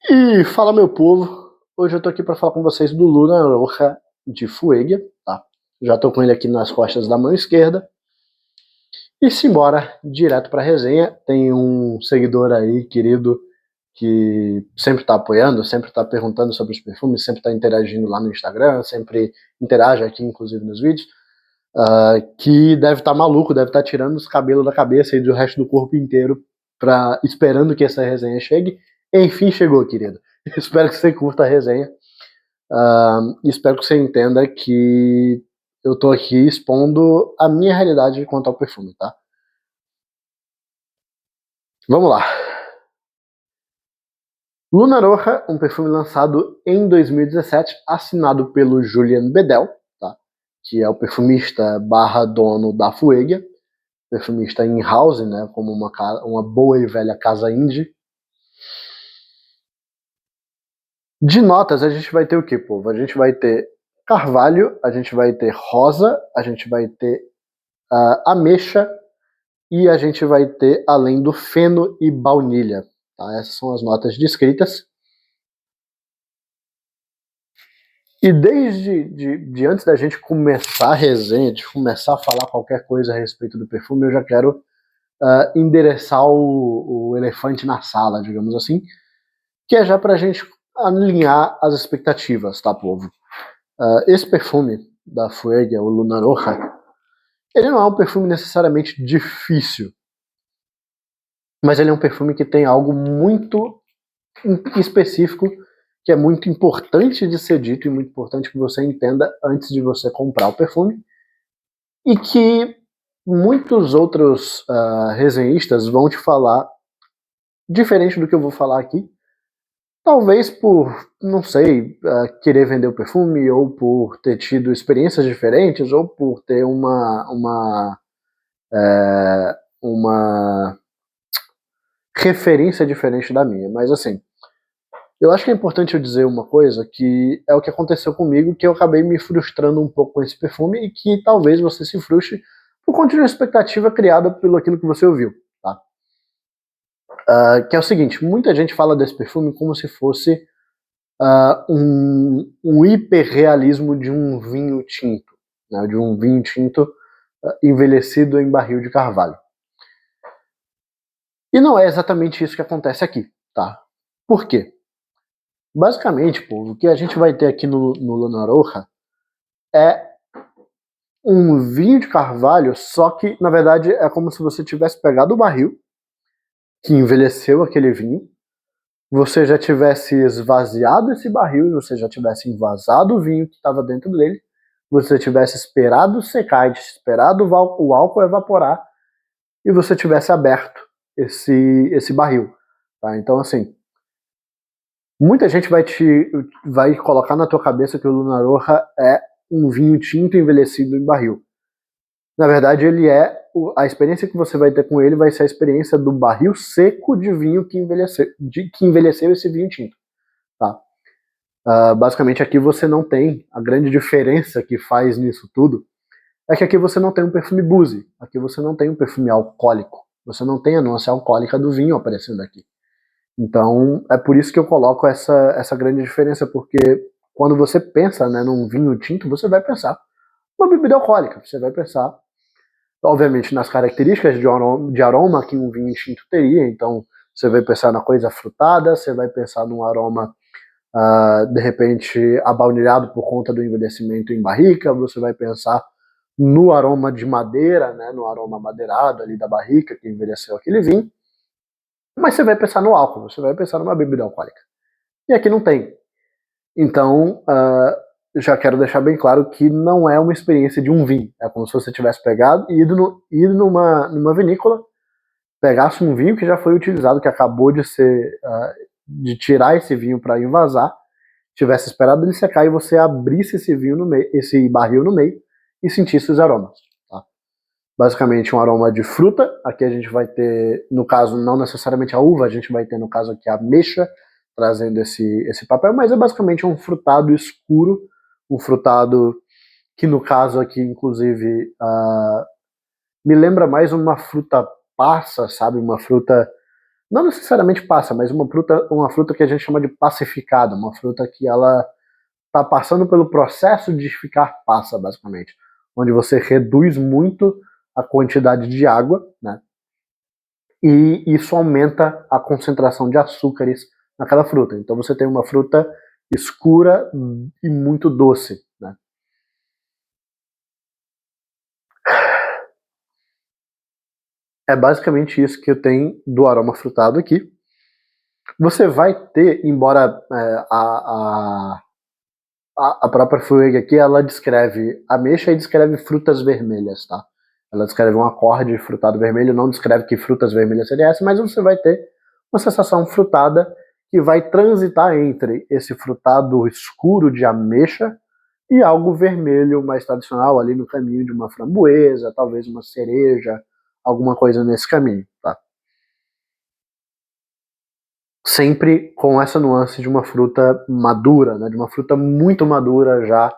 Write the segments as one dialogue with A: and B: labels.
A: E fala, meu povo, hoje eu tô aqui para falar com vocês do Luna Roja de Fuegia, tá? Já tô com ele aqui nas costas da mão esquerda. E simbora direto pra resenha. Tem um seguidor aí, querido, que sempre tá apoiando, sempre tá perguntando sobre os perfumes, sempre tá interagindo lá no Instagram, sempre interage aqui, inclusive, nos vídeos, que deve estar maluco, deve estar tirando os cabelos da cabeça e do resto do corpo inteiro, esperando que essa resenha chegue. Enfim, chegou, querido. Espero que você curta a resenha. Espero que você entenda que eu tô aqui expondo a minha realidade quanto ao perfume, tá? Vamos lá. Luna Roja, um perfume lançado em 2017, assinado pelo Julien Bedel, tá? Que é o perfumista barra dono da Fuegia, perfumista in-house, né? Como uma boa e velha casa indie. De notas, a gente vai ter o que, povo? A gente vai ter carvalho, a gente vai ter rosa, a gente vai ter ameixa, e a gente vai ter além do feno e baunilha. Tá? Essas são as notas descritas. E desde antes da gente começar a resenha, de começar a falar qualquer coisa a respeito do perfume, eu já quero endereçar o elefante na sala, digamos assim, que é já para a gente alinhar as expectativas, tá, povo? Esse perfume da Fuegia, o Luna Roja, ele não é um perfume necessariamente difícil, mas ele é um perfume que tem algo muito específico que é muito importante de ser dito e muito importante que você entenda antes de você comprar o perfume, e que muitos outros resenhistas vão te falar diferente do que eu vou falar aqui, talvez por, não sei, querer vender o perfume, ou por ter tido experiências diferentes, ou por ter uma referência diferente da minha. Mas assim, eu acho que é importante eu dizer uma coisa, que é o que aconteceu comigo, que eu acabei me frustrando um pouco com esse perfume, e que talvez você se frustre por conta de uma expectativa criada pelo aquilo que você ouviu, tá? Que é o seguinte, muita gente fala desse perfume como se fosse um hiperrealismo de um vinho tinto, né, de um vinho tinto envelhecido em barril de carvalho. E não é exatamente isso que acontece aqui, tá? Por quê? Basicamente, povo, o que a gente vai ter aqui no Luna Roja é um vinho de carvalho, só que, na verdade, é como se você tivesse pegado o barril, que envelheceu aquele vinho, você já tivesse esvaziado esse barril, você já tivesse envasado o vinho que estava dentro dele, você tivesse esperado secar, esperado o álcool evaporar, e você tivesse aberto esse barril. Tá? Então, assim, muita gente vai colocar na tua cabeça que o Luna Roja é um vinho tinto envelhecido em barril. Na verdade, a experiência que você vai ter com ele vai ser a experiência do barril seco de vinho que envelheceu esse vinho tinto. Tá? Basicamente, aqui você não tem, a grande diferença que faz nisso tudo é que aqui você não tem um perfume boozy, aqui você não tem um perfume alcoólico, você não tem a nuance alcoólica do vinho aparecendo aqui. Então, é por isso que eu coloco essa grande diferença, porque quando você pensa, né, num vinho tinto, você vai pensar uma bebida alcoólica, você vai pensar, obviamente, nas características de aroma que um vinho tinto teria. Então, você vai pensar na coisa frutada, você vai pensar num aroma, de repente, abaunilhado por conta do envelhecimento em barrica, você vai pensar no aroma de madeira, né, no aroma madeirado ali da barrica que envelheceu aquele vinho, mas você vai pensar no álcool, você vai pensar numa bebida alcoólica. E aqui não tem. Então, já quero deixar bem claro que não é uma experiência de um vinho. É como se você tivesse pegado e ido numa vinícola, pegasse um vinho que já foi utilizado, que acabou de tirar esse vinho para envasar, tivesse esperado ele secar e você abrisse esse vinho no meio, esse barril no meio, e sentisse os aromas. Tá? Basicamente um aroma de fruta. Aqui a gente vai ter, no caso, não necessariamente a uva, a gente vai ter, no caso aqui, a ameixa, trazendo esse papel, mas é basicamente um frutado escuro, um frutado que, no caso aqui, inclusive, me lembra mais uma fruta passa, sabe? Uma fruta não necessariamente passa, mas uma fruta que a gente chama de pacificada, uma fruta que ela está passando pelo processo de ficar passa, basicamente, onde você reduz muito a quantidade de água, né? E isso aumenta a concentração de açúcares naquela fruta. Então você tem uma fruta escura e muito doce, né? É basicamente isso que eu tenho do aroma frutado aqui. Você vai ter, embora a própria Fueg aqui, ela descreve ameixa e descreve frutas vermelhas, tá? Ela descreve um acorde frutado vermelho, não descreve que frutas vermelhas seria essa, mas você vai ter uma sensação frutada que vai transitar entre esse frutado escuro de ameixa e algo vermelho mais tradicional ali no caminho de uma framboesa, talvez uma cereja, alguma coisa nesse caminho, tá? Sempre com essa nuance de uma fruta madura, né? De uma fruta muito madura já,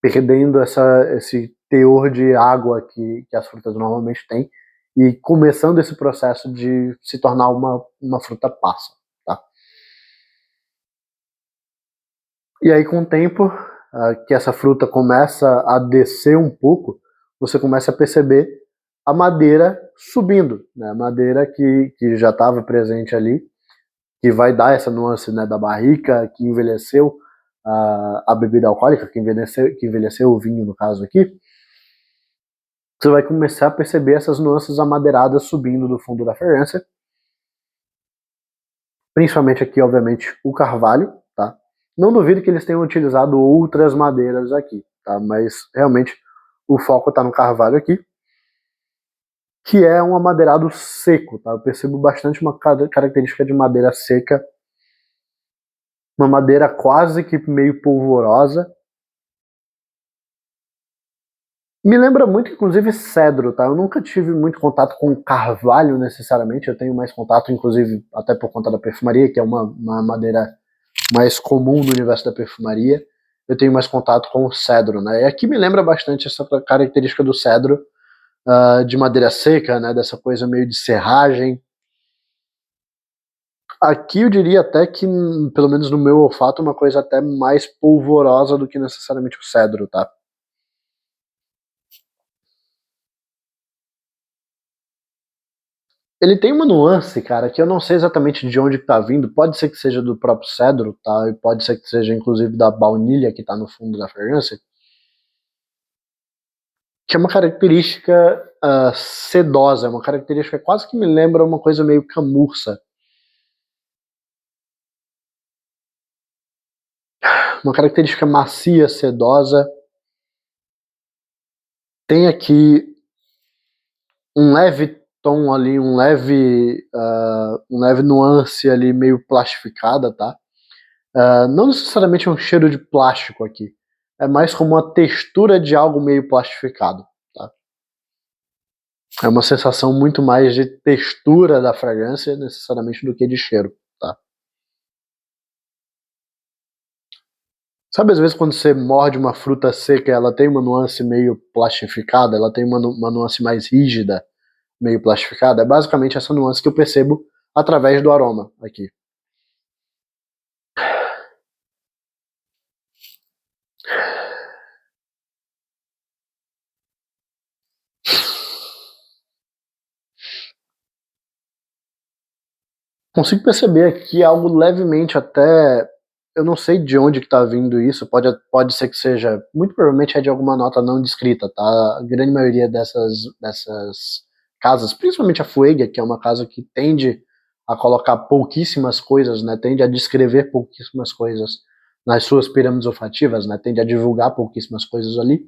A: perdendo esse teor de água que as frutas normalmente têm e começando esse processo de se tornar uma fruta passa, tá? E aí com o tempo que essa fruta começa a descer um pouco, você começa a perceber a madeira subindo, né? A madeira que já estava presente ali, que vai dar essa nuance, né, da barrica que envelheceu a bebida alcoólica, que envelheceu o vinho no caso aqui. Você vai começar a perceber essas nuances amadeiradas subindo do fundo da fragrância, principalmente aqui, obviamente, o carvalho, tá? Não duvido que eles tenham utilizado outras madeiras aqui, tá? Mas realmente o foco está no carvalho aqui, que é um amadeirado seco, tá? Eu percebo bastante uma característica de madeira seca, uma madeira quase que meio polvorosa. Me lembra muito, inclusive, cedro, tá? Eu nunca tive muito contato com carvalho, necessariamente. Eu tenho mais contato, inclusive, até por conta da perfumaria, que é uma madeira mais comum no universo da perfumaria. Eu tenho mais contato com o cedro, né? E aqui me lembra bastante essa característica do cedro, de madeira seca, né? Dessa coisa meio de serragem. Aqui eu diria até que, pelo menos no meu olfato, uma coisa até mais polvorosa do que necessariamente o cedro, tá? Ele tem uma nuance, cara, que eu não sei exatamente de onde tá vindo. Pode ser que seja do próprio cedro, tá? E pode ser que seja, inclusive, da baunilha que tá no fundo da fragrância. Que é uma característica sedosa, é uma característica quase que me lembra uma coisa meio camurça. Uma característica macia, sedosa. Tem aqui um leve tom ali, um leve nuance ali meio plastificada, tá? Não necessariamente um cheiro de plástico aqui. É mais como uma textura de algo meio plastificado, tá? É uma sensação muito mais de textura da fragrância, necessariamente, do que de cheiro, tá? Sabe, às vezes, quando você morde uma fruta seca, ela tem uma nuance meio plastificada, ela tem uma nuance mais rígida, meio plastificada? É basicamente essa nuance que eu percebo através do aroma aqui. Consigo perceber aqui algo levemente até. Eu não sei de onde que tá vindo isso, pode ser que seja. Muito provavelmente é de alguma nota não descrita, tá? A grande maioria dessas casas, principalmente a Fuega, que é uma casa que tende a colocar pouquíssimas coisas, né? Tende a descrever pouquíssimas coisas nas suas pirâmides olfativas, né? Tende a divulgar pouquíssimas coisas ali.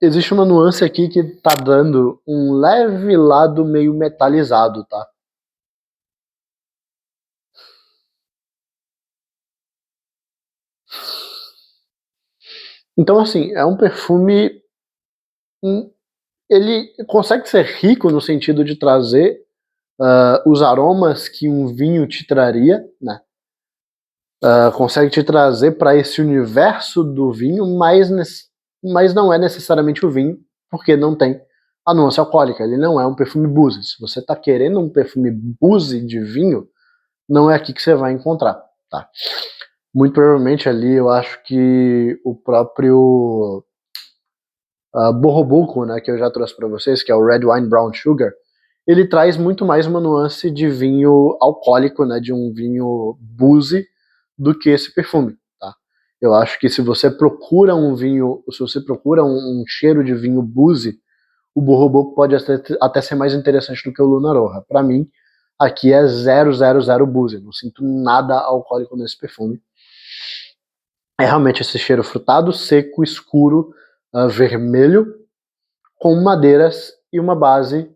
A: Existe uma nuance aqui que tá dando um leve lado meio metalizado, tá? Então, assim, é um perfume. Ele consegue ser rico no sentido de trazer os aromas que um vinho te traria, né? Consegue te trazer para esse universo do vinho, mas não é necessariamente o vinho, porque não tem a nuance alcoólica. Ele não é um perfume boozy. Se você está querendo um perfume boozy de vinho, não é aqui que você vai encontrar, tá? Muito provavelmente ali eu acho que o próprio Borrobuco, né, que eu já trouxe para vocês, que é o Red Wine Brown Sugar, ele traz muito mais uma nuance de vinho alcoólico, né, de um vinho boozy, do que esse perfume, tá? Eu acho que se você procura um vinho, se você procura um cheiro de vinho boozy, o Borrobuco pode até ser mais interessante do que o Luna Roja. Para mim, aqui é 000 boozy, não sinto nada alcoólico nesse perfume. É realmente esse cheiro frutado, seco, escuro, vermelho, com madeiras e uma base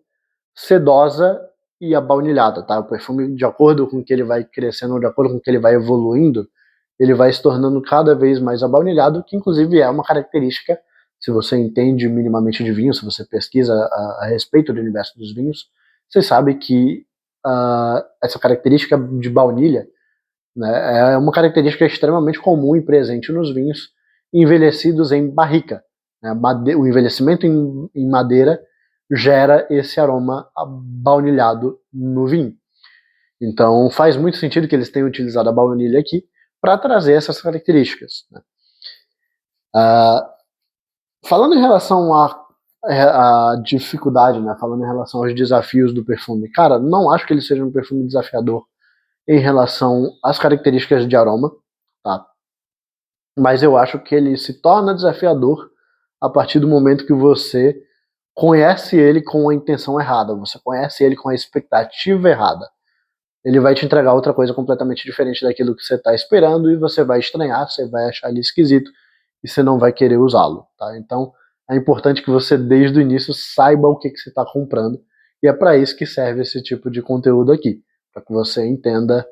A: sedosa e abaunilhada, tá? O perfume, de acordo com que ele vai crescendo, de acordo com que ele vai evoluindo, ele vai se tornando cada vez mais abaunilhado, que inclusive é uma característica, se você entende minimamente de vinho, se você pesquisa a respeito do universo dos vinhos, você sabe que essa característica de baunilha, né, é uma característica extremamente comum e presente nos vinhos envelhecidos em barrica. Né? O envelhecimento em madeira gera esse aroma baunilhado no vinho. Então faz muito sentido que eles tenham utilizado a baunilha aqui para trazer essas características. Né? Falando em relação à dificuldade, né? Falando em relação aos desafios do perfume, cara, não acho que ele seja um perfume desafiador em relação às características de aroma, tá? Mas eu acho que ele se torna desafiador a partir do momento que você conhece ele com a intenção errada, você conhece ele com a expectativa errada. Ele vai te entregar outra coisa completamente diferente daquilo que você está esperando e você vai estranhar, você vai achar ele esquisito e você não vai querer usá-lo, tá? Então é importante que você desde o início saiba o que você está comprando e é para isso que serve esse tipo de conteúdo aqui, para que você entenda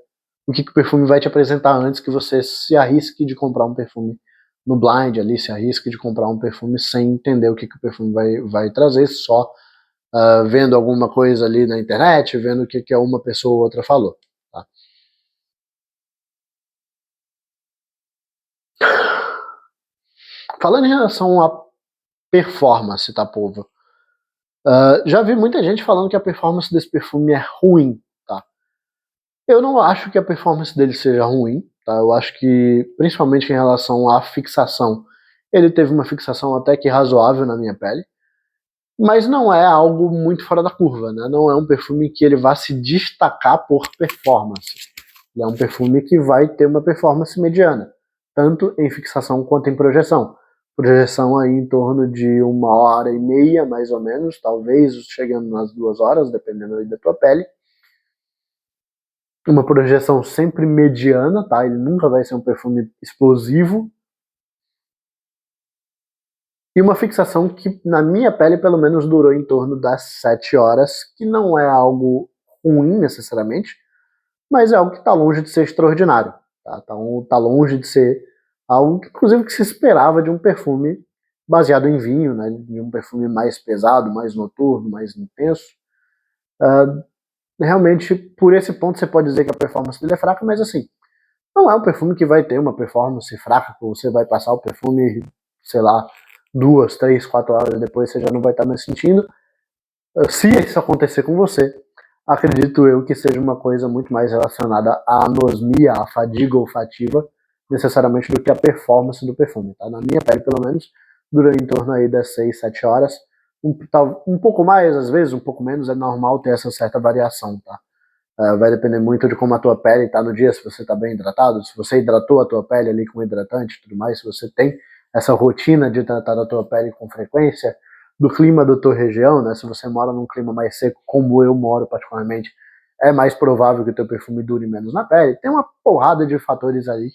A: o que o perfume vai te apresentar antes que você se arrisque de comprar um perfume no blind ali, se arrisque de comprar um perfume sem entender o que o perfume vai trazer, só vendo alguma coisa ali na internet, vendo o que uma pessoa ou outra falou. Tá? Falando em relação à performance, tá, povo? Já vi muita gente falando que a performance desse perfume é ruim, tá? Eu não acho que a performance dele seja ruim, tá? Eu acho que, principalmente em relação à fixação, ele teve uma fixação até que razoável na minha pele, mas não é algo muito fora da curva, né? Não é um perfume que ele vá se destacar por performance. Ele é um perfume que vai ter uma performance mediana, tanto em fixação quanto em projeção. Projeção aí em torno de 1h30, mais ou menos, talvez chegando nas 2 horas, dependendo aí da tua pele. Uma projeção sempre mediana, tá? Ele nunca vai ser um perfume explosivo. E uma fixação que, na minha pele, pelo menos durou em torno das 7 horas, que não é algo ruim necessariamente, mas é algo que está longe de ser extraordinário. Tá longe de ser algo que, inclusive, que se esperava de um perfume baseado em vinho, né? De um perfume mais pesado, mais noturno, mais intenso. Realmente, por esse ponto, você pode dizer que a performance dele é fraca, mas assim, não é um perfume que vai ter uma performance fraca, que você vai passar o perfume, sei lá, 2, 3, 4 horas depois você já não vai estar mais sentindo. Se isso acontecer com você, acredito eu que seja uma coisa muito mais relacionada à anosmia, à fadiga olfativa, necessariamente do que a performance do perfume. Tá? Na minha pele, pelo menos, dura em torno aí das 6, 7 horas. Um pouco mais, às vezes, um pouco menos, é normal ter essa certa variação. Tá? Vai depender muito de como a tua pele está no dia, se você está bem hidratado, se você hidratou a tua pele ali com hidratante e tudo mais, se você tem essa rotina de hidratar a tua pele com frequência, do clima da tua região, né? Se você mora num clima mais seco, como eu moro particularmente, é mais provável que o teu perfume dure menos na pele. Tem uma porrada de fatores aí.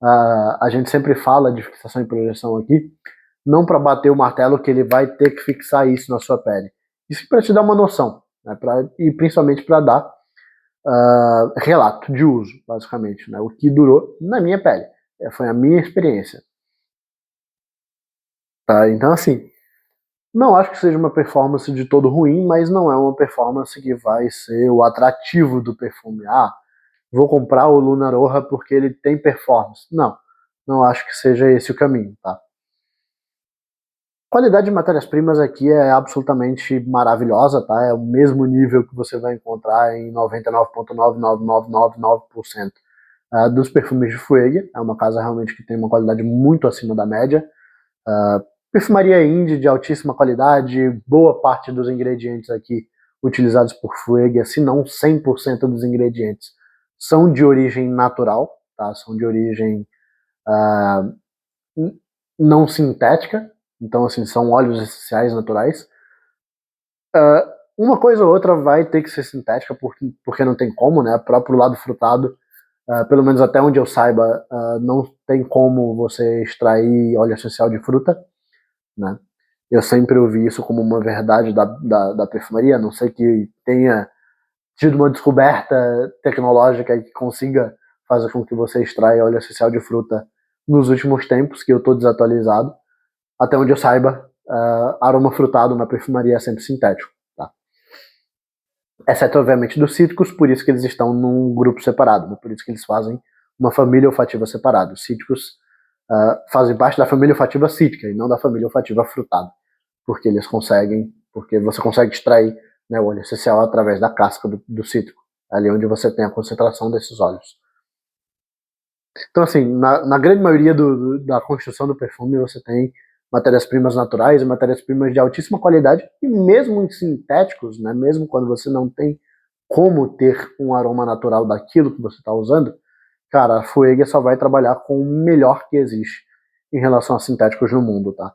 A: A gente sempre fala de fixação e projeção aqui, não para bater o martelo que ele vai ter que fixar isso na sua pele. Isso para te dar uma noção, né? E principalmente para dar relato de uso, basicamente, né? O que durou na minha pele. Foi a minha experiência. Tá? Então, assim, não acho que seja uma performance de todo ruim, mas não é uma performance que vai ser o atrativo do perfume. Vou comprar o Luna Roja porque ele tem performance. Não acho que seja esse o caminho, tá? Qualidade de matérias-primas aqui é absolutamente maravilhosa, tá? É o mesmo nível que você vai encontrar em 99,99999% dos perfumes de Fuego. É uma casa realmente que tem uma qualidade muito acima da média. Perfumaria indie de altíssima qualidade, boa parte dos ingredientes aqui utilizados por Fuego, se não 100% dos ingredientes, são de origem natural, tá? São de origem não sintética, então assim, são óleos essenciais naturais. Uma coisa ou outra vai ter que ser sintética, porque não tem como, né? O próprio lado frutado, pelo menos até onde eu saiba, não tem como você extrair óleo essencial de fruta, né? Eu sempre ouvi isso como uma verdade da perfumaria, a não sei que tenha tido uma descoberta tecnológica que consiga fazer com que você extraia óleo essencial de fruta nos últimos tempos, que eu estou desatualizado. Até onde eu saiba, aroma frutado na perfumaria é sempre sintético. Tá? Exceto, obviamente, dos cítricos, por isso que eles estão num grupo separado, né? Por isso que eles fazem uma família olfativa separada. Os cítricos fazem parte da família olfativa cítrica e não da família olfativa frutada, porque você consegue extrair, né, o óleo essencial através da casca do cítrico, ali onde você tem a concentração desses óleos. Então, assim, na grande maioria da construção do perfume, você tem matérias-primas naturais e matérias-primas de altíssima qualidade, e mesmo em sintéticos, né, mesmo quando você não tem como ter um aroma natural daquilo que você está usando, cara, a Fuego só vai trabalhar com o melhor que existe em relação a sintéticos no mundo, tá?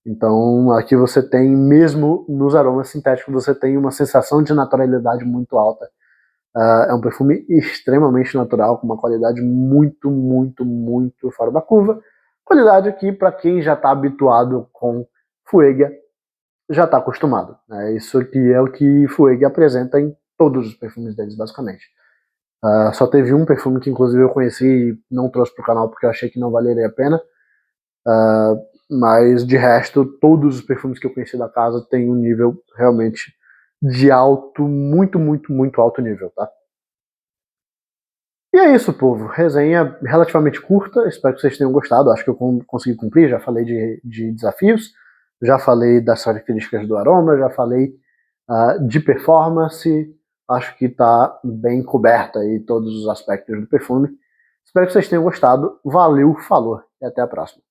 A: Então, aqui você tem, mesmo nos aromas sintéticos, você tem uma sensação de naturalidade muito alta. É um perfume extremamente natural, com uma qualidade muito, muito, muito fora da curva. Qualidade que, para quem já está habituado com Fuego, já está acostumado. Né? Isso aqui é o que Fuego apresenta em todos os perfumes deles, basicamente. Só teve um perfume que, inclusive, eu conheci e não trouxe para o canal porque eu achei que não valeria a pena. Mas, de resto, todos os perfumes que eu conheci da casa têm um nível realmente de alto, muito, muito, muito alto nível, tá? E é isso, povo. Resenha relativamente curta, espero que vocês tenham gostado. Acho que eu consegui cumprir, já falei de desafios, já falei das características do aroma, já falei de performance. Acho que está bem coberta aí todos os aspectos do perfume. Espero que vocês tenham gostado. Valeu, falou e até a próxima.